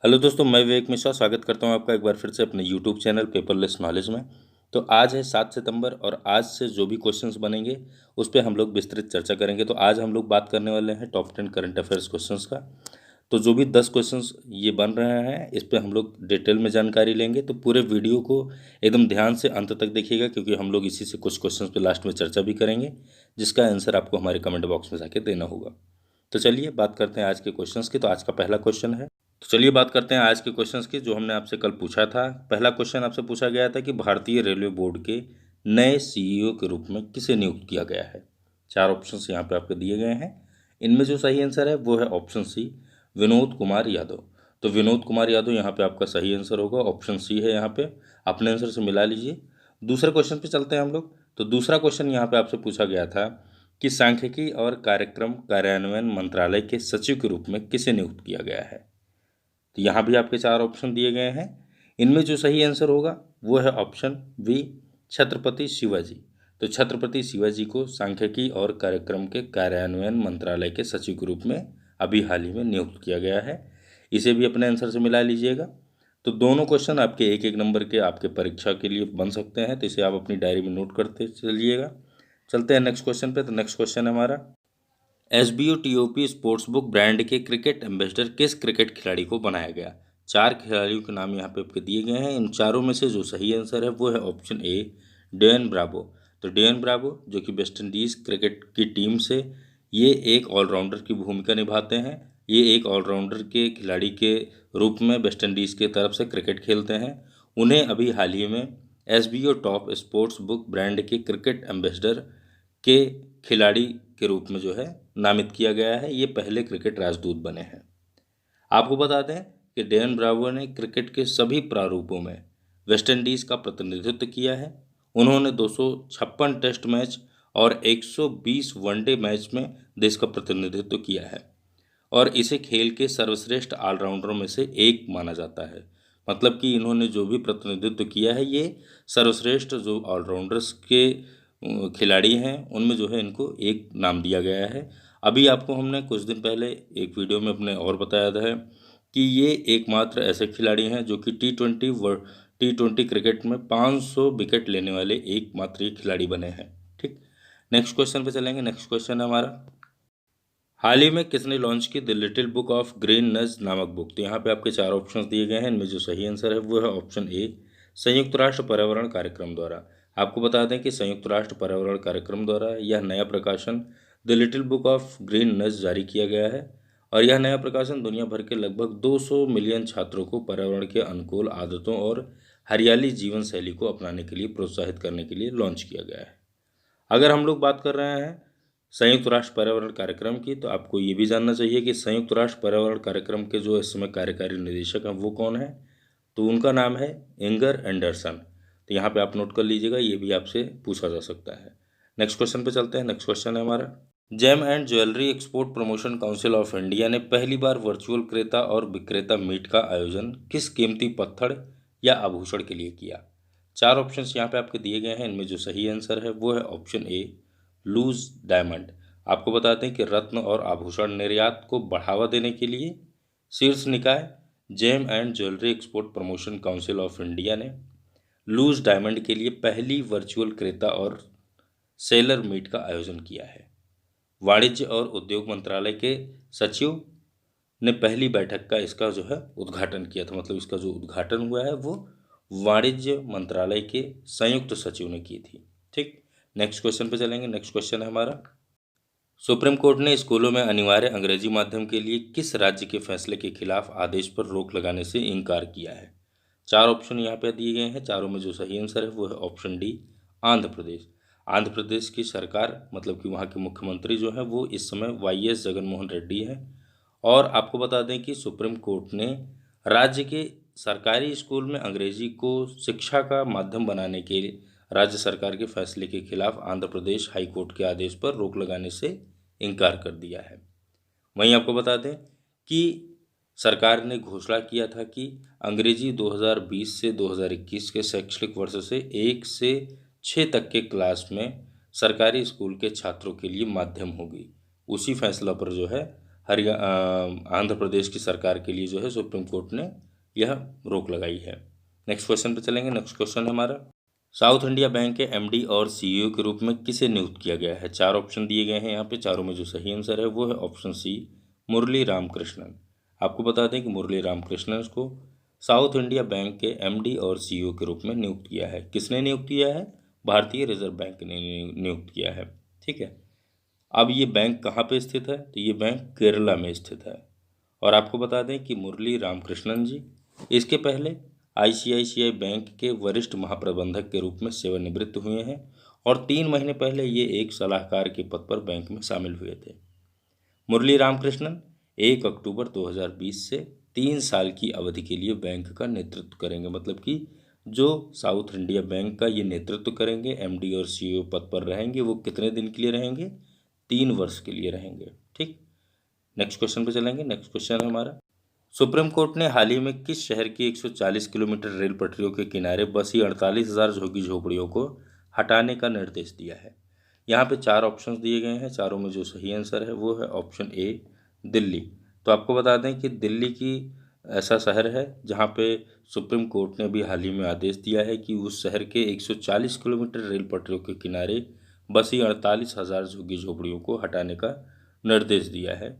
Hello दोस्तों, मैं विवेक मिश्रा स्वागत करता हूं आपका एक बार फिर से अपने यूट्यूब चैनल पेपरलेस नॉलेज में। तो आज है 7 सितंबर और आज से जो भी क्वेश्चंस बनेंगे उस पे हम लोग विस्तृत चर्चा करेंगे। तो आज हम लोग बात करने वाले हैं टॉप 10 करंट अफेयर्स क्वेश्चंस का। तो जो भी 10 क्वेश्चंस ये बन रहे हैं इस पे हम लोग डिटेल में जानकारी लेंगे। तो पूरे वीडियो को एकदम ध्यान से अंत तक देखिएगा, क्योंकि हम लोग इसी से कुछ क्वेश्चंस पे लास्ट में चर्चा भी करेंगे, जिसका आंसर आपको हमारे कमेंट बॉक्स में जाके देना होगा। तो चलिए बात करते हैं आज के क्वेश्चंस की। तो आज का पहला क्वेश्चन है, तो चलिए बात करते हैं आज के क्वेश्चंस की जो हमने आपसे कल पूछा था। पहला क्वेश्चन आपसे पूछा गया था कि भारतीय रेलवे बोर्ड के नए सीईओ के रूप में किसे नियुक्त किया गया है। 4 ऑप्शंस यहाँ पे आपको दिए गए हैं। इनमें जो सही आंसर है वो है ऑप्शन सी, विनोद कुमार यादव। तो विनोद कुमार यादव यहाँ पे आपका सही आंसर होगा। ऑप्शन सी है यहाँ पे, अपने आंसर से मिला लीजिए। दूसरे क्वेश्चन पे चलते हैं हम लोग। तो दूसरा क्वेश्चन यहाँ पे आपसे पूछा गया था कि सांख्यिकी और कार्यक्रम कार्यान्वयन मंत्रालय के सचिव के रूप में किसे नियुक्त किया गया है। तो यहाँ भी आपके 4 ऑप्शन दिए गए हैं। इनमें जो सही आंसर होगा वो है ऑप्शन बी, छत्रपति शिवाजी। तो छत्रपति शिवाजी को सांख्यिकी और कार्यक्रम के कार्यान्वयन मंत्रालय के सचिव के रूप में अभी हाल ही में नियुक्त किया गया है। इसे भी अपने आंसर से मिला लीजिएगा। तो दोनों क्वेश्चन आपके एक एक नंबर के आपके परीक्षा के लिए बन सकते हैं, तो इसे आप अपनी डायरी में नोट करते चलिएगा। चलते हैं नेक्स्ट क्वेश्चन पे। तो नेक्स्ट क्वेश्चन है हमारा, SBO TOP sports book brand के क्रिकेट एम्बेसडर किस क्रिकेट खिलाड़ी को बनाया गया। 4 खिलाड़ियों के नाम यहाँ पे आपके दिए गए हैं। इन चारों में से जो सही आंसर है वो है ऑप्शन ए, डेन ब्रावो। तो डेन ब्रावो जो कि वेस्ट इंडीज़ क्रिकेट की टीम से ये एक ऑलराउंडर की भूमिका निभाते हैं। ये एक ऑलराउंडर के खिलाड़ी के रूप में वेस्ट इंडीज़ की तरफ से क्रिकेट खेलते हैं। उन्हें अभी हाल ही में SBO top sports book brand के क्रिकेट एम्बेसडर के खिलाड़ी के रूप में जो है नामित किया गया है। ये पहले क्रिकेट राजदूत बने हैं। आपको बता दें कि डेन ब्रावो ने क्रिकेट के सभी प्रारूपों में वेस्ट इंडीज़ का प्रतिनिधित्व किया है। उन्होंने 256 टेस्ट मैच और 120 वनडे मैच में देश का प्रतिनिधित्व किया है और इसे खेल के सर्वश्रेष्ठ ऑलराउंडरों में से एक माना जाता है। मतलब कि इन्होंने जो भी प्रतिनिधित्व किया है ये सर्वश्रेष्ठ जो ऑलराउंडर्स के खिलाड़ी हैं उनमें जो है इनको एक नाम दिया गया है। अभी आपको हमने कुछ दिन पहले एक वीडियो में अपने और बताया था कि ये एकमात्र ऐसे खिलाड़ी हैं जो कि T20 क्रिकेट में 500 विकेट लेने वाले एकमात्र ही खिलाड़ी बने हैं। ठीक, नेक्स्ट क्वेश्चन पे चलेंगे। नेक्स्ट क्वेश्चन है हमारा, हाल ही में किसने लॉन्च की the little book of green नज नामक बुक। तो यहाँ पे आपके 4 ऑप्शंस दिए गए हैं। इनमें जो सही आंसर है वो है ऑप्शन ए, संयुक्त राष्ट्र पर्यावरण कार्यक्रम द्वारा। आपको बता दें कि संयुक्त राष्ट्र पर्यावरण कार्यक्रम द्वारा यह नया प्रकाशन the little book of green नज जारी किया गया है और यह नया प्रकाशन दुनिया भर के लगभग 200 मिलियन छात्रों को पर्यावरण के अनुकूल आदतों और हरियाली जीवन शैली को अपनाने के लिए प्रोत्साहित करने के लिए लॉन्च किया गया है। अगर हम लोग बात कर रहे हैं संयुक्त राष्ट्र पर्यावरण कार्यक्रम की, तो आपको ये भी जानना चाहिए कि संयुक्त राष्ट्र पर्यावरण कार्यक्रम के जो इस समय कार्यकारी निदेशक हैं वो कौन है। तो उनका नाम है इंगर एंडरसन। तो यहाँ पे आप नोट कर लीजिएगा, ये भी आपसे पूछा जा सकता है। नेक्स्ट क्वेश्चन पे चलते हैं। नेक्स्ट क्वेश्चन है हमारा, gem and jewellery export promotion council of India ने पहली बार वर्चुअल क्रेता और विक्रेता मीट का आयोजन किस कीमती पत्थर या आभूषण के लिए किया। 4 ऑप्शंस यहाँ पे आपके दिए गए हैं। इनमें जो सही आंसर है वो है ऑप्शन ए, लूज डायमंड। आपको बताते हैं कि रत्न और आभूषण निर्यात को बढ़ावा देने के लिए शीर्ष निकाय gem and jewellery export promotion council of India ने लूज डायमंड के लिए पहली वर्चुअल क्रेता और सेलर मीट का आयोजन किया है। वाणिज्य और उद्योग मंत्रालय के सचिव ने पहली बैठक का इसका जो है उद्घाटन किया था। मतलब इसका जो उद्घाटन हुआ है वो वाणिज्य मंत्रालय के संयुक्त सचिव ने की थी। ठीक, नेक्स्ट क्वेश्चन पे चलेंगे। नेक्स्ट क्वेश्चन है हमारा, सुप्रीम कोर्ट ने स्कूलों में अनिवार्य अंग्रेजी माध्यम के लिए किस राज्य के फैसले के खिलाफ आदेश पर रोक लगाने से इनकार किया है। 4 ऑप्शन यहाँ पे दिए गए हैं। चारों में जो सही आंसर है वो है ऑप्शन डी, आंध्र प्रदेश। आंध्र प्रदेश की सरकार मतलब कि वहाँ के मुख्यमंत्री जो हैं वो इस समय YS जगनमोहन रेड्डी हैं। और आपको बता दें कि सुप्रीम कोर्ट ने राज्य के सरकारी स्कूल में अंग्रेजी को शिक्षा का माध्यम बनाने के राज्य सरकार के फैसले के खिलाफ आंध्र प्रदेश हाई कोर्ट के आदेश पर रोक लगाने से इनकार कर दिया है। वहीं आपको बता दें कि सरकार ने घोषणा किया था कि अंग्रेजी 2020 से 2021 के शैक्षणिक वर्ष से 1 से 6 तक के क्लास में सरकारी स्कूल के छात्रों के लिए माध्यम होगी। उसी फैसला पर जो है आंध्र प्रदेश की सरकार के लिए जो है सुप्रीम कोर्ट ने यह रोक लगाई है। नेक्स्ट क्वेश्चन पे चलेंगे। नेक्स्ट क्वेश्चन है हमारा, साउथ इंडिया बैंक के एमडी और सीईओ के रूप में किसे नियुक्त किया गया है? 4 ऑप्शन दिए गए हैं यहाँ पे, चारों में जो सही आंसर है वो है ऑप्शन सी, मुरली रामकृष्णन। आपको बता दें कि मुरली रामकृष्णन को साउथ इंडिया बैंक के एमडी और सीईओ के रूप में नियुक्त किया है। किसने नियुक्त किया है? भारतीय रिजर्व बैंक ने नियुक्त किया है। ठीक है, अब ये बैंक कहाँ पे स्थित है? तो ये बैंक केरला में स्थित है। और आपको बता दें कि मुरली रामकृष्णन जी इसके पहले आईसीआईसीआई बैंक के वरिष्ठ महाप्रबंधक के रूप में सेवानिवृत्त हुए हैं और 3 महीने पहले ये एक सलाहकार के पद पर बैंक में शामिल हुए थे। मुरली रामकृष्णन 1 अक्टूबर 2020 से 3 साल की अवधि के लिए बैंक का नेतृत्व करेंगे। मतलब कि जो साउथ इंडिया बैंक का ये नेतृत्व करेंगे, एमडी और सीईओ पद पर रहेंगे, वो कितने दिन के लिए रहेंगे? 3 वर्ष के लिए रहेंगे। ठीक, नेक्स्ट क्वेश्चन पे चलेंगे। नेक्स्ट क्वेश्चन है हमारा, सुप्रीम कोर्ट ने हाल ही में किस शहर की 140 किलोमीटर रेल पटरियों के किनारे बसी 48,000 झुग्गी झोपड़ियों को हटाने का निर्देश दिया है? यहाँ पे 4 ऑप्शंस दिए गए हैं, चारों में जो सही आंसर है वो है ऑप्शन ए, दिल्ली। तो आपको बता दें कि दिल्ली की ऐसा शहर है जहाँ पे सुप्रीम कोर्ट ने अभी हाल ही में आदेश दिया है कि उस शहर के 140 किलोमीटर रेल पटरियों के किनारे बसी 48,000 झुग्गी झोपड़ियों को हटाने का निर्देश दिया है।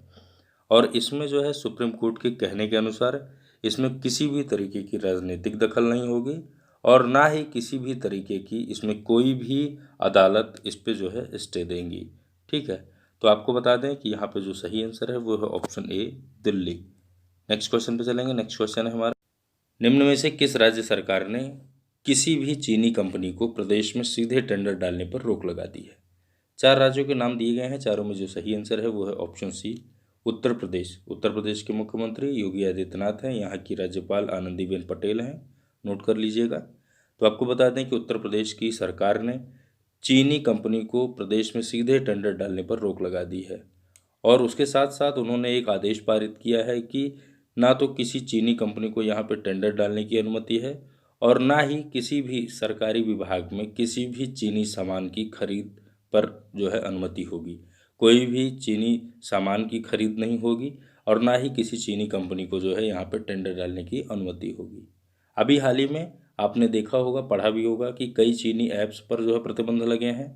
और इसमें जो है सुप्रीम कोर्ट के कहने के अनुसार इसमें किसी भी तरीके की राजनीतिक दखल नहीं होगी और ना ही किसी भी तरीके की इसमें कोई भी अदालत इस पे जो है स्टे देंगी। ठीक है, तो आपको बता दें कि यहाँ पे जो सही आंसर है वो है option A, Delhi. Next question पे चलेंगे। नेक्स्ट क्वेश्चन है हमारा, निम्न में से किस राज्य सरकार ने किसी भी चीनी कंपनी को प्रदेश में सीधे टेंडर डालने पर रोक लगा दी है? 4 राज्यों के नाम दिए गए हैं, चारों में जो सही आंसर है वो है ऑप्शन सी, उत्तर प्रदेश। उत्तर प्रदेश के मुख्यमंत्री योगी आदित्यनाथ हैं, यहाँ की राज्यपाल आनंदीबेन पटेल हैं, नोट कर लीजिएगा। तो आपको बता दें कि उत्तर प्रदेश की सरकार ने चीनी कंपनी को प्रदेश में सीधे टेंडर डालने पर रोक लगा दी है और उसके साथ साथ उन्होंने एक आदेश पारित किया है कि ना तो किसी चीनी कंपनी को यहाँ पे टेंडर डालने की अनुमति है और ना ही किसी भी सरकारी विभाग में किसी भी चीनी सामान की खरीद पर जो है अनुमति होगी। कोई भी चीनी सामान की खरीद नहीं होगी और ना ही किसी चीनी कंपनी को जो है यहाँ पर टेंडर डालने की अनुमति होगी। अभी हाल ही में आपने देखा होगा, पढ़ा भी होगा कि कई चीनी ऐप्स पर जो है प्रतिबंध लगे हैं।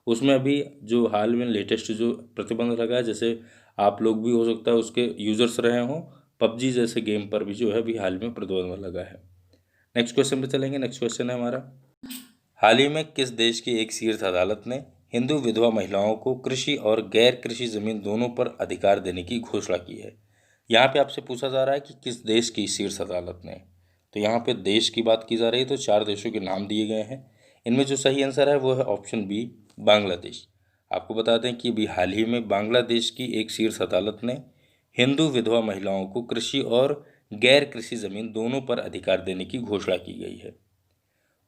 उसमें अभी जो हाल में लेटेस्ट जो प्रतिबंध लगा है, जैसे आप लोग भी हो सकता है उसके यूजर्स रहे हों, पबजी जैसे गेम पर भी जो है अभी हाल में प्रतिबंध लगा है। नेक्स्ट क्वेश्चन पे चलेंगे। नेक्स्ट क्वेश्चन है हमारा, हाल ही में किस देश की एक शीर्ष अदालत ने हिंदू विधवा महिलाओं को कृषि और गैर कृषि जमीन दोनों पर अधिकार देने की घोषणा की है? यहाँ पे आपसे पूछा जा रहा है कि किस देश की शीर्ष अदालत ने, तो यहाँ पे देश की बात की जा रही है, तो 4 देशों के नाम दिए गए हैं। इनमें जो सही आंसर है वो है ऑप्शन बी, बांग्लादेश। आपको बता दें कि अभी हाल ही में बांग्लादेश की एक शीर्ष अदालत ने हिंदू विधवा महिलाओं को कृषि और गैर कृषि जमीन दोनों पर अधिकार देने की घोषणा की गई है।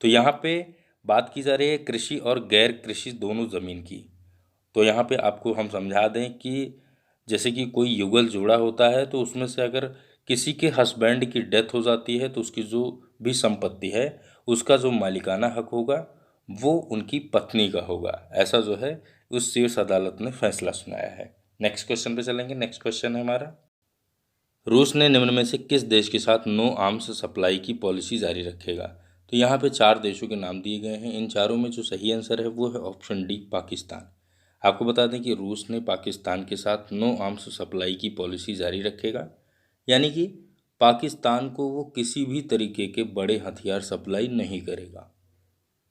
तो यहाँ पे बात की जा रही है कृषि और गैर कृषि दोनों ज़मीन की। तो यहाँ पे आपको हम समझा दें कि जैसे कि कोई युगल जोड़ा होता है तो उसमें से अगर किसी के हस्बैंड की डेथ हो जाती है तो उसकी जो भी संपत्ति है उसका जो मालिकाना हक होगा वो उनकी पत्नी का होगा। ऐसा जो है उस शीर्ष अदालत ने फैसला सुनाया है। नेक्स्ट क्वेश्चन पे चलेंगे। नेक्स्ट क्वेश्चन है हमारा, रूस ने निम्न में से किस देश के साथ नो आर्म्स सप्लाई की पॉलिसी जारी रखेगा? तो यहाँ पे 4 देशों के नाम दिए गए हैं, इन चारों में जो सही आंसर है वो है ऑप्शन डी, पाकिस्तान। आपको बता दें कि रूस ने पाकिस्तान के साथ नो आर्म्स सप्लाई की पॉलिसी जारी रखेगा, यानी कि पाकिस्तान को वो किसी भी तरीके के बड़े हथियार सप्लाई नहीं करेगा।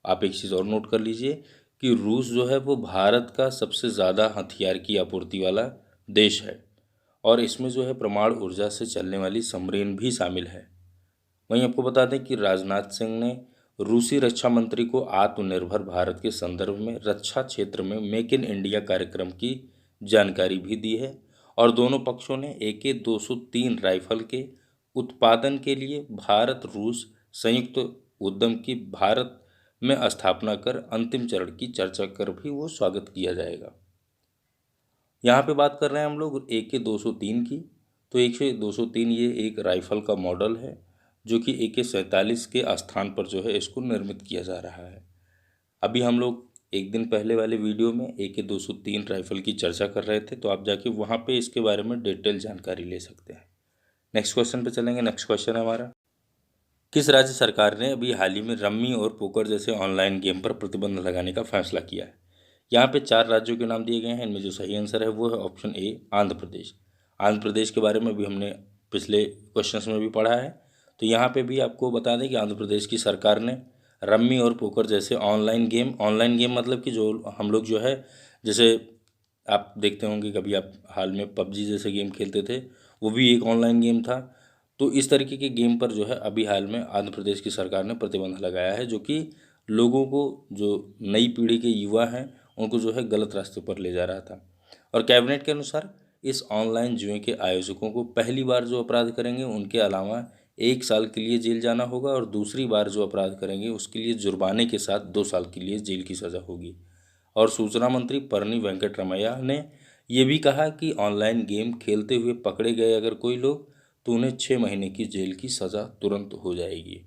आप एक चीज़ और नोट कर लीजिए कि रूस जो है वो भारत का सबसे ज़्यादा हथियार की आपूर्ति वाला देश है और इसमें जो है परमाणु ऊर्जा से चलने वाली सबमरीन भी शामिल है। वहीं आपको बता दें कि राजनाथ सिंह ने रूसी रक्षा मंत्री को आत्मनिर्भर भारत के संदर्भ में रक्षा क्षेत्र में मेक इन इंडिया कार्यक्रम की जानकारी भी दी है और दोनों पक्षों ने AK-203 राइफल के उत्पादन के लिए भारत रूस संयुक्त उद्यम की भारत में स्थापना कर अंतिम चरण की चर्चा कर भी वो स्वागत किया जाएगा। यहाँ पे बात कर रहे हैं हम लोग AK-203 की। तो AK-203 ये एक राइफल का मॉडल है जो कि AK-47 के स्थान पर जो है इसको निर्मित किया जा रहा है। अभी हम लोग एक दिन पहले वाले वीडियो में AK-203 राइफल की चर्चा कर रहे थे, तो आप जाके वहाँ पे इसके बारे में डिटेल जानकारी ले सकते हैं। नेक्स्ट क्वेश्चन पे चलेंगे। नेक्स्ट क्वेश्चन है हमारा, किस राज्य सरकार ने अभी हाल ही में रम्मी और पोकर जैसे ऑनलाइन गेम पर प्रतिबंध लगाने का फैसला किया है? यहाँ पे 4 राज्यों के नाम दिए गए हैं। इनमें जो सही आंसर है वो है ऑप्शन ए, आंध्र प्रदेश। आंध्र प्रदेश के बारे में भी हमने पिछले क्वेश्चंस में भी पढ़ा है। तो यहाँ पे भी आपको बता दें कि आंध्र प्रदेश की सरकार ने रम्मी और पोकर जैसे ऑनलाइन गेम मतलब कि जो हम लोग जो है, जैसे आप देखते होंगे कभी आप हाल में पबजी जैसे गेम खेलते थे, वो भी एक ऑनलाइन गेम था। तो इस तरीके के गेम पर जो है अभी हाल में आंध्र प्रदेश की सरकार ने प्रतिबंध लगाया है, जो कि लोगों को, जो नई पीढ़ी के युवा हैं, उनको जो है गलत रास्ते पर ले जा रहा था। और कैबिनेट के अनुसार इस ऑनलाइन जुए के आयोजकों को पहली बार जो अपराध करेंगे उनके अलावा 1 साल के लिए जेल जाना होगा, और दूसरी बार जो अपराध करेंगे उसके लिए जुर्माने के साथ 2 साल के लिए जेल की सज़ा होगी। और सूचना मंत्री परनी वेंकट रमैया ने ये भी कहा कि ऑनलाइन गेम खेलते हुए पकड़े गए अगर कोई लोग, तो उन्हें 6 महीने की जेल की सज़ा तुरंत हो जाएगी।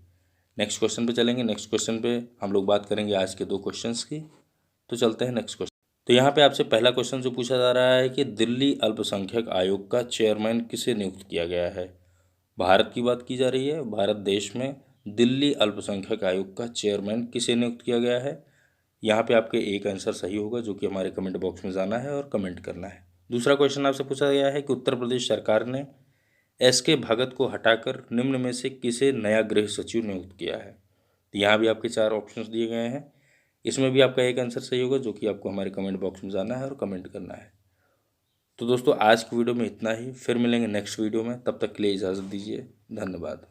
नेक्स्ट क्वेश्चन पे चलेंगे। नेक्स्ट क्वेश्चन पे हम लोग बात करेंगे आज के 2 क्वेश्चंस की। तो चलते हैं नेक्स्ट क्वेश्चन। तो यहाँ पे आपसे पहला क्वेश्चन जो पूछा जा रहा है कि दिल्ली अल्पसंख्यक आयोग का चेयरमैन किसे नियुक्त किया गया है? भारत की बात की जा रही है। भारत देश में दिल्ली अल्पसंख्यक आयोग का चेयरमैन किसे नियुक्त किया गया है? यहाँ पे आपके एक आंसर सही होगा, जो कि हमारे कमेंट बॉक्स में जाना है और कमेंट करना है। दूसरा क्वेश्चन आपसे पूछा गया है कि उत्तर प्रदेश सरकार ने SK भगत को हटाकर निम्न में से किसे नया गृह सचिव नियुक्त किया है? तो यहाँ भी आपके 4 ऑप्शंस दिए गए हैं। इसमें भी आपका एक आंसर सही होगा, जो कि आपको हमारे कमेंट बॉक्स में जाना है और कमेंट करना है। तो दोस्तों आज की वीडियो में इतना ही, फिर मिलेंगे नेक्स्ट वीडियो में। तब तक के लिए इजाज़त दीजिए। धन्यवाद।